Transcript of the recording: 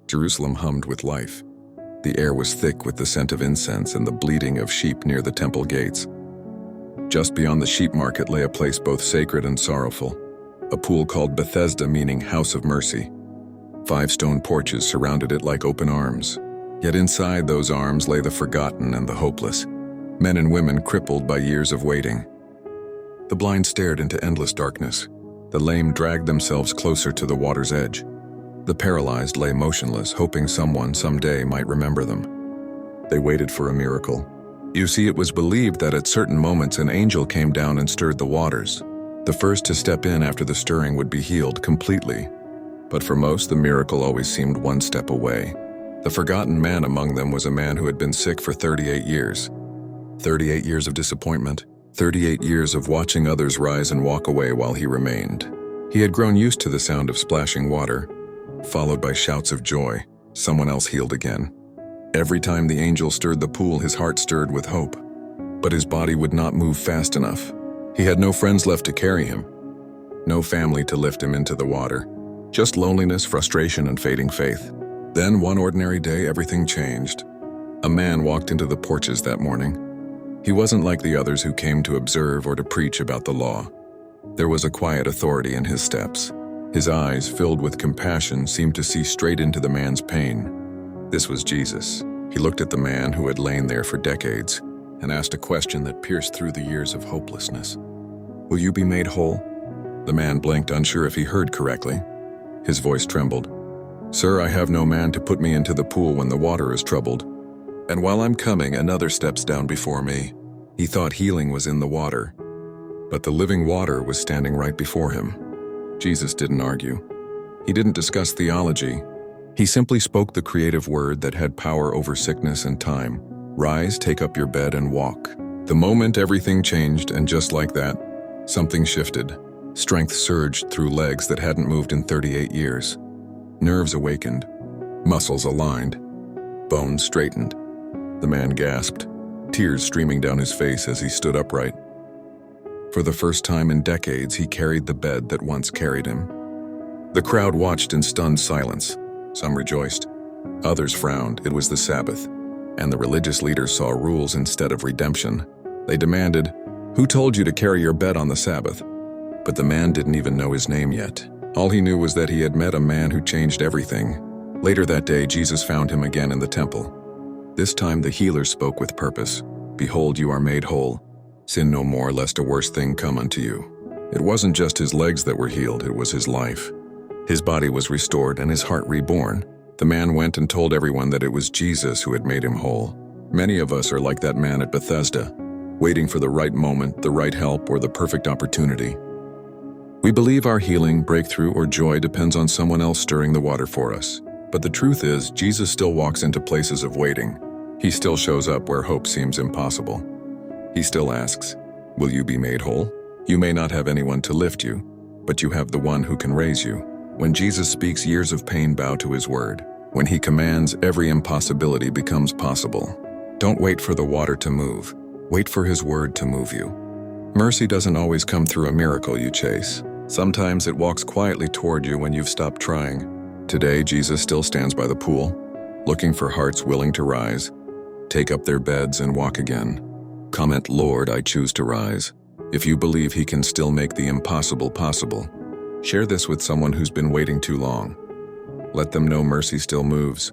Jerusalem hummed with life. The air was thick with the scent of incense and the bleating of sheep near the temple gates. Just beyond the sheep market lay a place both sacred and sorrowful, a pool called Bethesda, meaning House of Mercy. 5 stone porches surrounded it like open arms. Yet inside those arms lay the forgotten and the hopeless, men and women crippled by years of waiting. The blind stared into endless darkness. The lame dragged themselves closer to the water's edge. The paralyzed lay motionless, hoping someone someday might remember them. They waited for a miracle. You see, it was believed that at certain moments an angel came down and stirred the waters. The first to step in after the stirring would be healed completely. But for most, the miracle always seemed one step away. The forgotten man among them was a man who had been sick for 38 years. 38 years of disappointment, 38 years of watching others rise and walk away while he remained. He had grown used to the sound of splashing water, followed by shouts of joy. Someone else healed again. Every time the angel stirred the pool, his heart stirred with hope. But his body would not move fast enough. He had no friends left to carry him, no family to lift him into the water, just loneliness, frustration, and fading faith. Then, one ordinary day, everything changed. A man walked into the porches that morning. He wasn't like the others who came to observe or to preach about the law. There was a quiet authority in his steps. His eyes, filled with compassion, seemed to see straight into the man's pain. This was Jesus. He looked at the man who had lain there for decades and asked a question that pierced through the years of hopelessness. "Will you be made whole?" The man blinked, unsure if he heard correctly. His voice trembled. "Sir, I have no man to put me into the pool when the water is troubled. And while I'm coming, another steps down before me." He thought healing was in the water, but the living water was standing right before him. Jesus didn't argue. He didn't discuss theology. He simply spoke the creative word that had power over sickness and time. "Rise, take up your bed, and walk." The moment, everything changed, and just like that, something shifted. Strength surged through legs that hadn't moved in 38 years. Nerves awakened, muscles aligned, bones straightened. The man gasped, tears streaming down his face as he stood upright. For the first time in decades, he carried the bed that once carried him. The crowd watched in stunned silence. Some rejoiced. Others frowned. It was the Sabbath, and the religious leaders saw rules instead of redemption. They demanded, "Who told you to carry your bed on the Sabbath?" But the man didn't even know his name yet. All he knew was that he had met a man who changed everything. Later that day, Jesus found him again in the temple. This time the healer spoke with purpose. "Behold, you are made whole. Sin no more, lest a worse thing come unto you." It wasn't just his legs that were healed, it was his life. His body was restored and his heart reborn. The man went and told everyone that it was Jesus who had made him whole. Many of us are like that man at Bethesda, waiting for the right moment, the right help, or the perfect opportunity. We believe our healing, breakthrough, or joy depends on someone else stirring the water for us. But the truth is, Jesus still walks into places of waiting. He still shows up where hope seems impossible. He still asks, "Will you be made whole?" You may not have anyone to lift you, but you have the one who can raise you. When Jesus speaks, years of pain bow to his word. When he commands, every impossibility becomes possible. Don't wait for the water to move. Wait for his word to move you. Mercy doesn't always come through a miracle you chase. Sometimes it walks quietly toward you when you've stopped trying. Today, Jesus still stands by the pool, looking for hearts willing to rise, take up their beds, and walk again. Comment, "Lord, I choose to rise." If you believe he can still make the impossible possible. Share this with someone who's been waiting too long. Let them know mercy still moves,